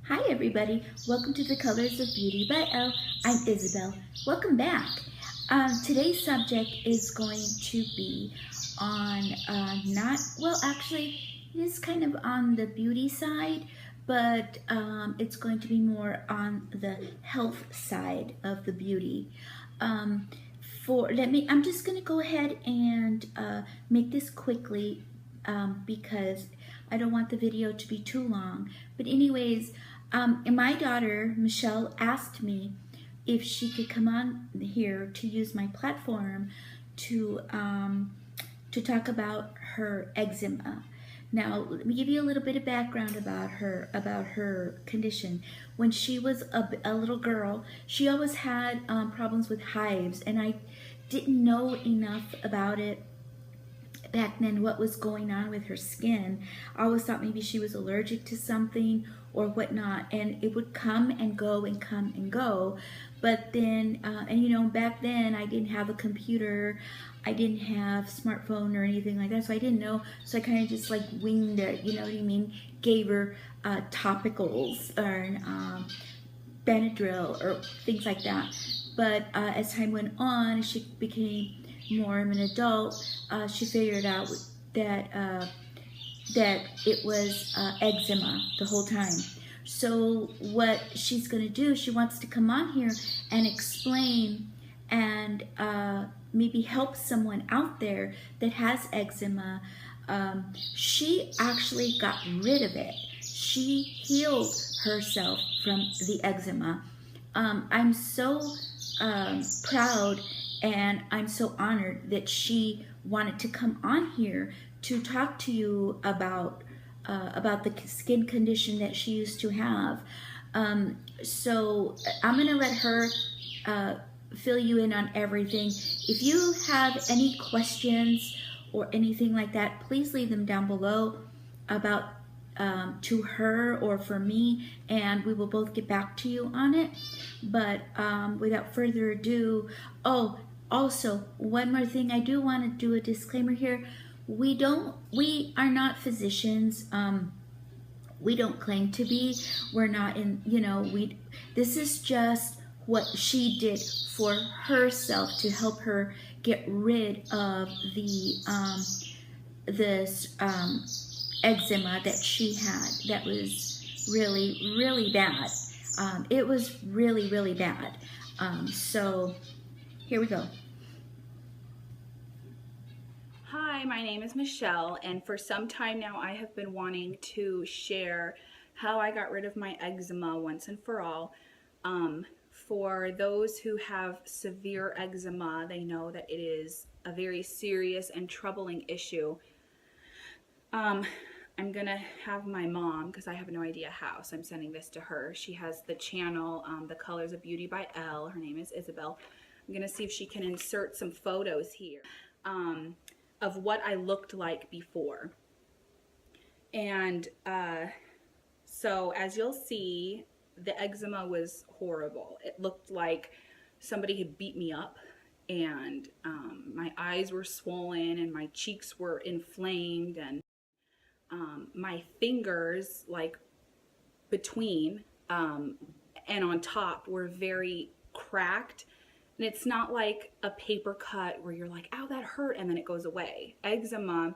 Hi everybody, welcome to The Colors of Beauty by Elle. I'm Isabel. Welcome back. Today's subject is going to be on actually it is kind of on the beauty side, but it's going to be more on the health side of the beauty. I'm just going to go ahead and make this quickly because I don't want the video to be too long. But anyways, and my daughter, Michele, asked me if she could come on here to use my platform to talk about her eczema. Now, let me give you a little bit of background about her condition. When she was a little girl, she always had problems with hives, and I didn't know enough about it back then, what was going on with her skin. I always thought maybe she was allergic to something or whatnot, and it would come and go and come and go. But then, back then I didn't have a computer, I didn't have smartphone or anything like that, so I didn't know. So I kind of just like winged it, you know what I mean? Gave her topicals or Benadryl or things like that. But as time went on, she became more of an adult. She figured out that it was eczema the whole time. So what she's going to do, she wants to come on here and explain and maybe help someone out there that has eczema. She actually got rid of it. She healed herself from the eczema. I'm so proud and I'm so honored that she wanted to come on here to talk to you about the skin condition that she used to have. So I'm gonna let her fill you in on everything. If you have any questions or anything like that, please leave them down below about to her or for me, and we will both get back to you on it. But without further ado, also one more thing, I do want to do a disclaimer here. We are not physicians. We don't claim to be. We're not in, this is just what she did for herself to help her get rid of this eczema that she had that was really, really bad. It was really, really bad. So here we go. Hi, my name is Michele, and for some time now I have been wanting to share how I got rid of my eczema once and for all. For those who have severe eczema, they know that it is a very serious and troubling issue. I'm gonna have my mom, because I have no idea how, so I'm sending this to her. She has the channel, The Colors of Beauty by Elle. Her name is Isabel. I'm gonna see if she can insert some photos here of what I looked like before. And so as you'll see, the eczema was horrible. It looked like somebody had beat me up, and my eyes were swollen and my cheeks were inflamed, and my fingers, like between and on top, were very cracked. And it's not like a paper cut where you're like, ow, that hurt, and then it goes away. Eczema,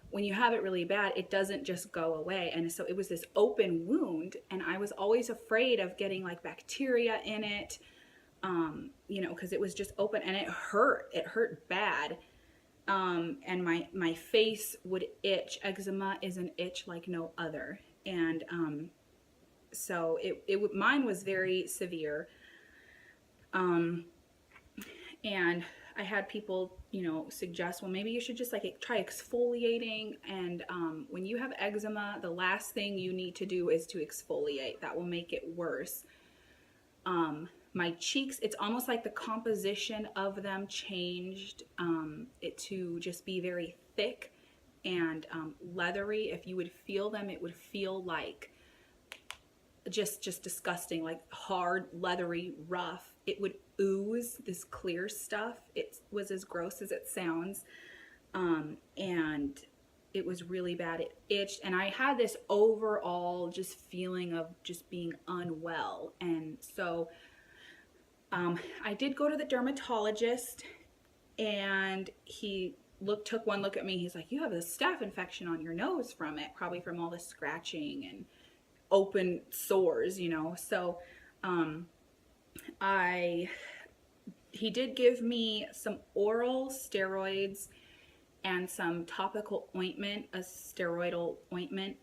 when you have it really bad, it doesn't just go away. And so it was this open wound, and I was always afraid of getting like bacteria in it, because it was just open, and it hurt bad. And my face would itch. Eczema is an itch like no other. And so mine was very severe. And I had people, suggest, well, maybe you should just like try exfoliating. And when you have eczema, the last thing you need to do is to exfoliate. That will make it worse. My cheeks, it's almost like the composition of them changed it to just be very thick and leathery. If you would feel them, it would feel like just disgusting, like hard, leathery, rough. It would ooze this clear stuff. It was as gross as it sounds. And it was really bad. It itched, and I had this overall just feeling of just being unwell. And so I did go to the dermatologist, and he took one look at me. He's like, you have a staph infection on your nose from it, probably from all the scratching and open sores, you know. So he did give me some oral steroids and some topical ointment, a steroidal ointment.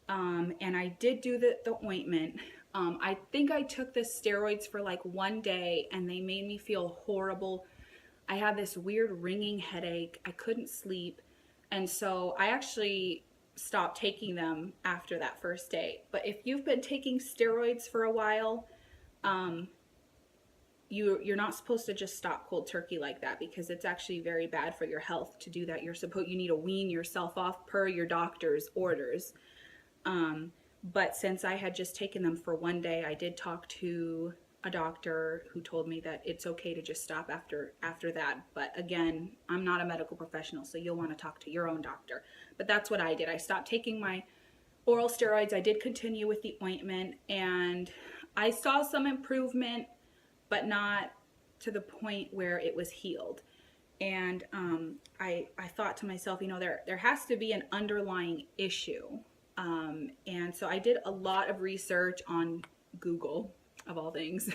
And I did do the ointment. I think I took the steroids for like one day, and they made me feel horrible. I had this weird ringing headache. I couldn't sleep. And so I actually stopped taking them after that first day. But if you've been taking steroids for a while, you're not supposed to just stop cold turkey like that, because it's actually very bad for your health to do that. You need to wean yourself off per your doctor's orders. But since I had just taken them for one day, I did talk to a doctor who told me that it's okay to just stop after that. But again, I'm not a medical professional, so you'll want to talk to your own doctor. But that's what I did. I stopped taking my oral steroids. I did continue with the ointment, and I saw some improvement, but not to the point where it was healed. And I thought to myself, you know, there has to be an underlying issue. And so I did a lot of research on Google, of all things.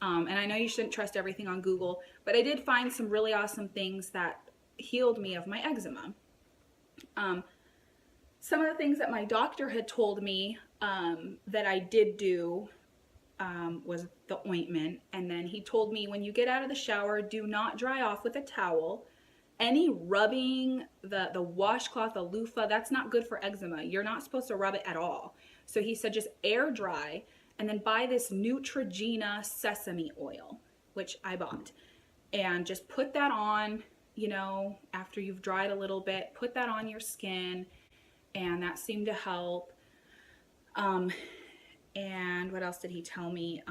And I know you shouldn't trust everything on Google, but I did find some really awesome things that healed me of my eczema. Some of the things that my doctor had told me that I did do was the ointment. And then he told me, when you get out of the shower, do not dry off with a towel. Any rubbing, the washcloth, the loofah, that's not good for eczema. You're not supposed to rub it at all. So he said just air dry, and then buy this Neutrogena sesame oil, which I bought. And just put that on, you know, after you've dried a little bit, put that on your skin, and that seemed to help. And what else did he tell me?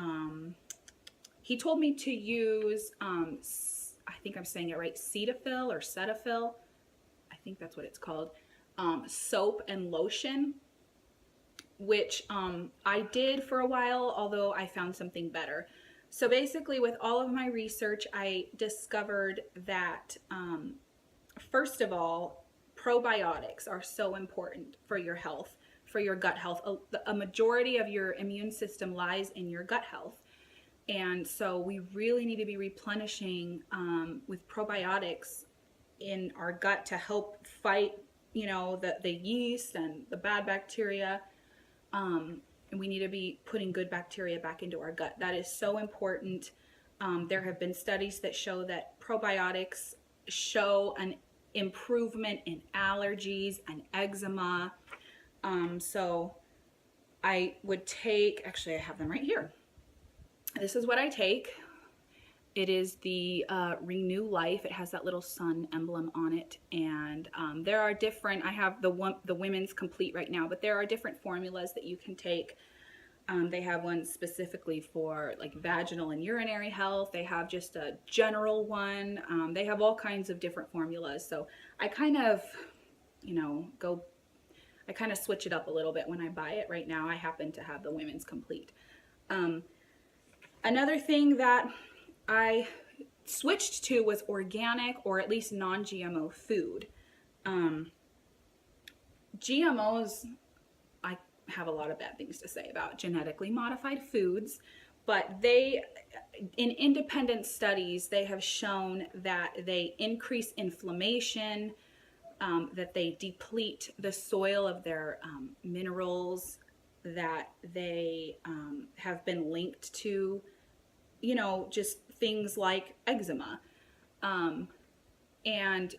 He told me to use, I think I'm saying it right, Cetaphil or Cetaphil, I think that's what it's called, soap and lotion, which I did for a while, although I found something better. So basically, with all of my research, I discovered that, first of all, probiotics are so important for your health, for your gut health. A majority of your immune system lies in your gut health. And so we really need to be replenishing with probiotics in our gut to help fight, you know, the yeast and the bad bacteria. And we need to be putting good bacteria back into our gut. That is so important. There have been studies that show that probiotics show an improvement in allergies and eczema. So I would take, actually I have them right here. This is what I take. It is the Renew Life. It has that little sun emblem on it. And there are different, I have the women's complete right now, but there are different formulas that you can take. They have one specifically for like vaginal and urinary health. They have just a general one. They have all kinds of different formulas. So I kind of, you know, I kind of switch it up a little bit when I buy it. Right now I happen to have the women's complete. Another thing that I switched to was organic, or at least non-GMO food. GMOs, I have a lot of bad things to say about genetically modified foods, but in independent studies, they have shown that they increase inflammation, that they deplete the soil of their minerals, that they have been linked to, you know, just things like eczema. And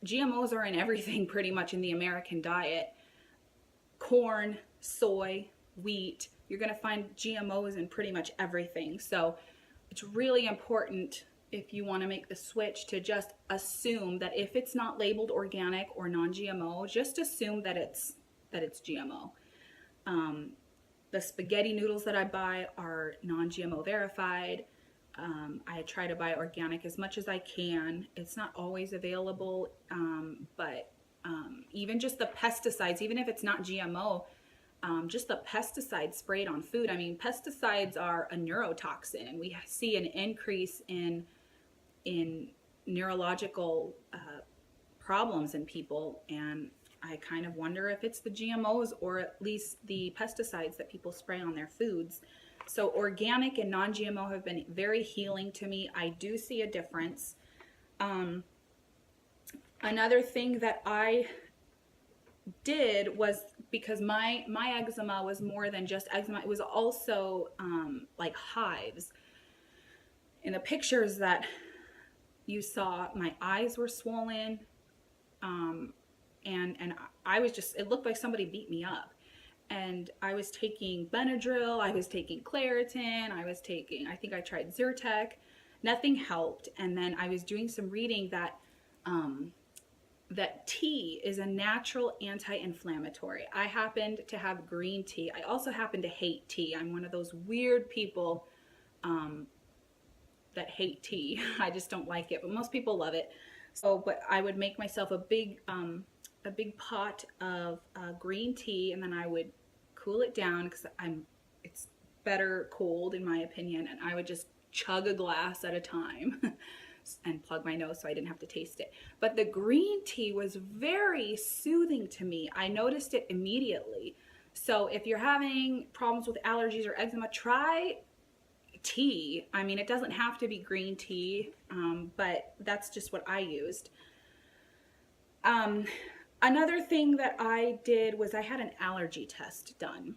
GMOs are in everything pretty much in the American diet. Corn, soy, wheat, you're going to find GMOs in pretty much everything. So it's really important, if you want to make the switch, to just assume that if it's not labeled organic or non-GMO, just assume that it's GMO. The spaghetti noodles that I buy are non-GMO verified. I try to buy organic as much as I can. It's not always available, but even just the pesticides, even if it's not GMO, just the pesticides sprayed on food. I mean, pesticides are a neurotoxin, and we see an increase in neurological problems in people. And I kind of wonder if it's the GMOs or at least the pesticides that people spray on their foods. So organic and non-GMO have been very healing to me. I do see a difference. Another thing that I did was, because my eczema was more than just eczema, it was also like hives. In the pictures that you saw, my eyes were swollen, and I was just, it looked like somebody beat me up. And I was taking Benadryl, I was taking Claritin, I think I tried Zyrtec. Nothing helped. And then I was doing some reading that that tea is a natural anti-inflammatory. I happened to have green tea. I also happen to hate tea. I'm one of those weird people that hate tea. I just don't like it, but most people love it. So, but I would make myself a big pot of green tea, and then I would cool it down, because it's better cold in my opinion, and I would just chug a glass at a time and plug my nose so I didn't have to taste it. But the green tea was very soothing to me. I noticed it immediately. So if you're having problems with allergies or eczema, try tea. I mean, it doesn't have to be green tea, but that's just what I used. Another thing that I did was I had an allergy test done.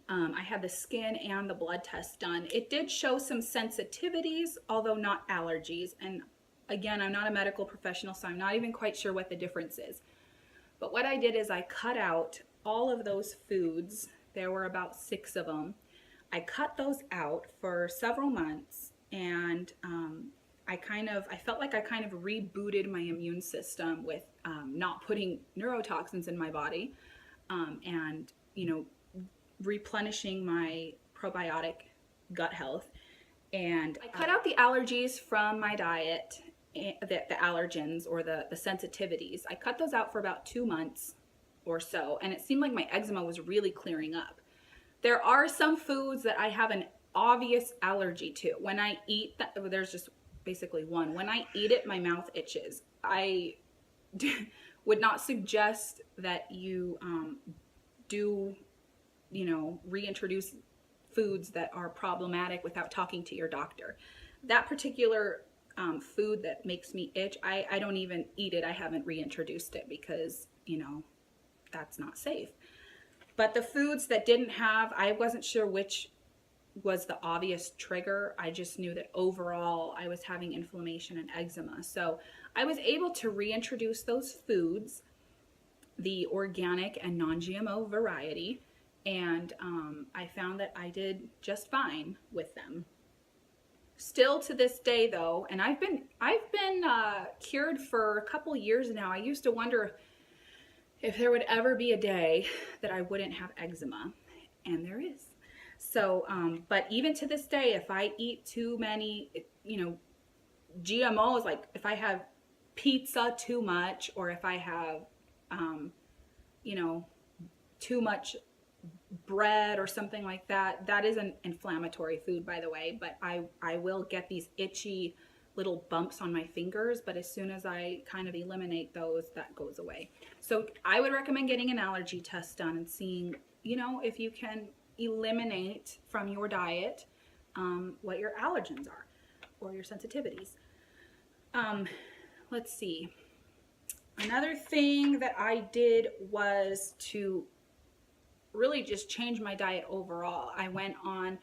I had the skin and the blood test done. It did show some sensitivities, although not allergies. And again, I'm not a medical professional, so I'm not even quite sure what the difference is. But what I did is I cut out all of those foods. There were about 6 of them. I cut those out for several months, and I felt like I kind of rebooted my immune system with not putting neurotoxins in my body, and, you know, replenishing my probiotic gut health. And I cut out the allergies from my diet, the allergens or the sensitivities. I cut those out for about 2 months or so, and it seemed like my eczema was really clearing up. There are some foods that I have an obvious allergy to. When I eat that, there's just basically one. When I eat it, my mouth itches. I would not suggest that you reintroduce foods that are problematic without talking to your doctor. That particular food that makes me itch, I don't even eat it. I haven't reintroduced it because, you know, that's not safe. But the foods that didn't have, I wasn't sure which was the obvious trigger. I just knew that overall I was having inflammation and eczema. So I was able to reintroduce those foods, the organic and non-GMO variety, and I found that I did just fine with them. Still to this day though, and I've been cured for a couple years now. I used to wonder if there would ever be a day that I wouldn't have eczema, and there is. So, but even to this day, if I eat too many, you know, GMOs, like if I have pizza too much, or if I have, you know, too much bread or something like that, that is an inflammatory food, by the way, but I will get these itchy little bumps on my fingers, but as soon as I kind of eliminate those, that goes away. So I would recommend getting an allergy test done and seeing, you know, if you can eliminate from your diet what your allergens are or your sensitivities. Let's see. Another thing that I did was to really just change my diet overall. I went on,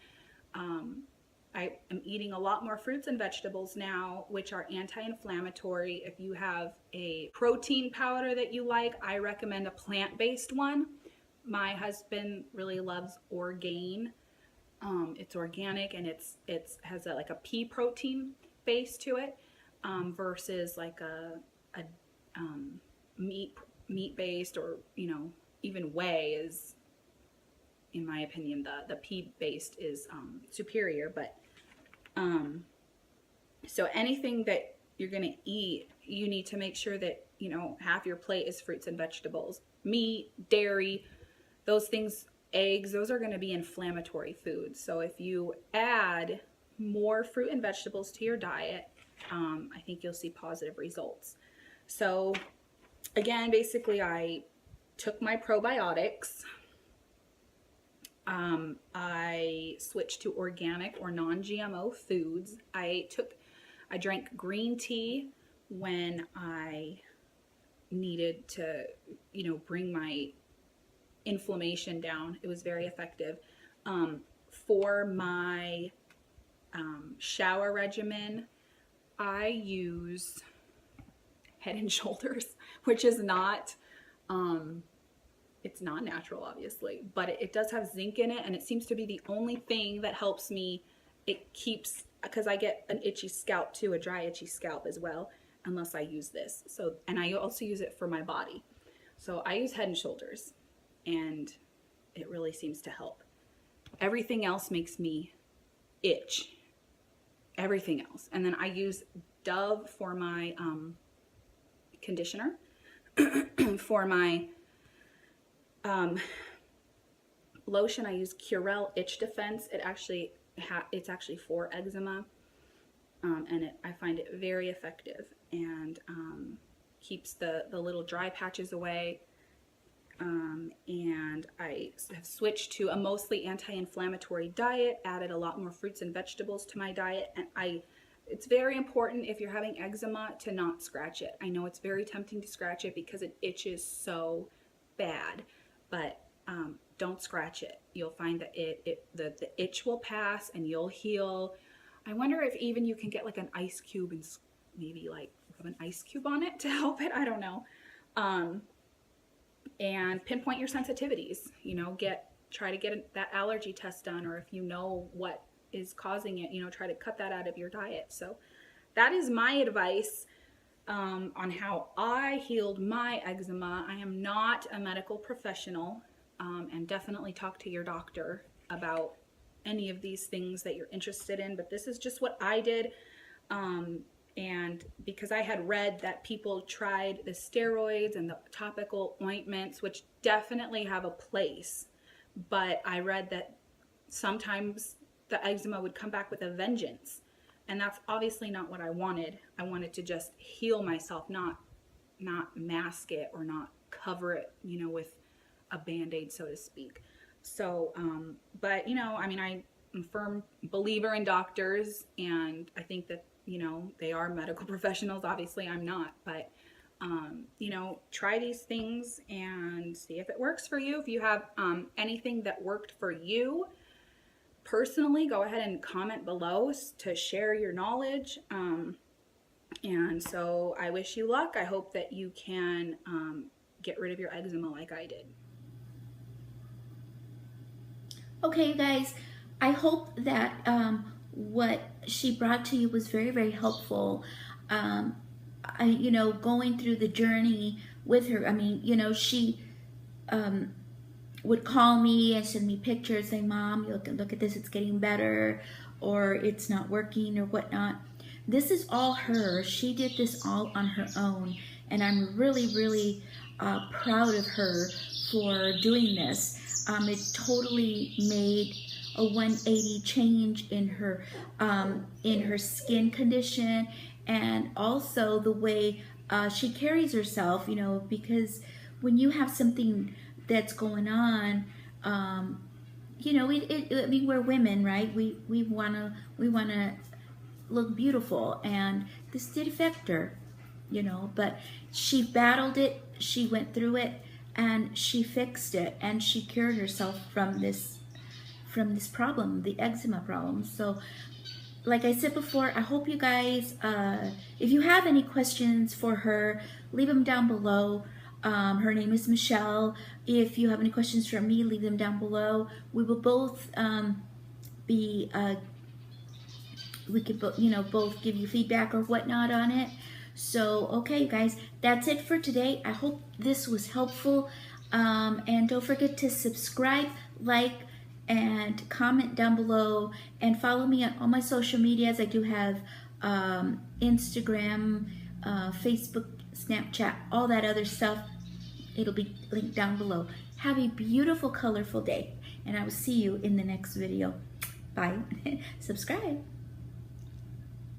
I am eating a lot more fruits and vegetables now, which are anti-inflammatory. If you have a protein powder that you like, I recommend a plant-based one. My husband really loves Orgain. It's organic, and it has like a pea protein base to it, versus like a meat-based, or, you know, even whey is, in my opinion, the pea-based is superior. But so anything that you're going to eat, you need to make sure that you know, half your plate is fruits and vegetables. Meat, dairy, those things, eggs, those are going to be inflammatory foods. So if you add more fruit and vegetables to your diet, I think you'll see positive results. So again, basically I took my probiotics. I switched to organic or non-GMO foods. I drank green tea when I needed to, you know, bring my inflammation down. It was very effective. For my shower regimen, I use Head and Shoulders, which is not, it's not natural, obviously, but it does have zinc in it, and it seems to be the only thing that helps me. It keeps, because I get an itchy scalp too, a dry itchy scalp as well, unless I use this. So, and I also use it for my body. So I use Head and Shoulders, and it really seems to help. Everything else makes me itch. Everything else. And then I use Dove for my conditioner. For my lotion, I use Curel Itch Defense. It's actually for eczema, and I find it very effective, and keeps the little dry patches away. And I have switched to a mostly anti-inflammatory diet, added a lot more fruits and vegetables to my diet, and it's very important if you're having eczema to not scratch it. I know it's very tempting to scratch it because it itches so bad, but don't scratch it. You'll find that the itch will pass and you'll heal. I wonder if even you can get like an ice cube and maybe like rub an ice cube on it to help it. I don't know. And pinpoint your sensitivities, you know, try to get that allergy test done, or if you know what is causing it, you know, try to cut that out of your diet. So that is my advice on how I healed my eczema. I am not a medical professional, and definitely talk to your doctor about any of these things that you're interested in, but this is just what I did. And because I had read that people tried the steroids and the topical ointments, which definitely have a place, but I read that sometimes the eczema would come back with a vengeance, and that's obviously not what I wanted. I wanted to just heal myself, not mask it or not cover it, you know, with a band-aid, so to speak. So, but you know, I mean, I'm a firm believer in doctors, and I think that, you know, they are medical professionals. Obviously I'm not, but you know, try these things and see if it works for you. If you have anything that worked for you personally, go ahead and comment below to share your knowledge. And so I wish you luck. I hope that you can get rid of your eczema like I did. Okay, you guys, I hope that what she brought to you was very, very helpful. You know, going through the journey with her, I mean, you know, she would call me and send me pictures saying, Mom, look at this, it's getting better, or it's not working or whatnot. This is all her. She did this all on her own, and I'm really, really proud of her for doing this. It totally made a 180 change in her skin condition, and also the way she carries herself, you know, because when you have something that's going on, you know, I mean, we're women, right? We wanna look beautiful, and this did affect her, you know, but she battled it, she went through it, and she fixed it, and she cured herself from this problem, the eczema problem. So like I said before, I hope you guys, if you have any questions for her, leave them down below. Her name is Michele. If you have any questions for me, leave them down below. We will both we could, you know, both give you feedback or whatnot on it. So, okay, guys, that's it for today. I hope this was helpful. And don't forget to subscribe, like, and comment down below, and follow me on all my social medias. I do have Instagram, Facebook, Snapchat, all that other stuff. It'll be linked down below. Have a beautiful, colorful day, and I will see you in the next video. Bye. Subscribe.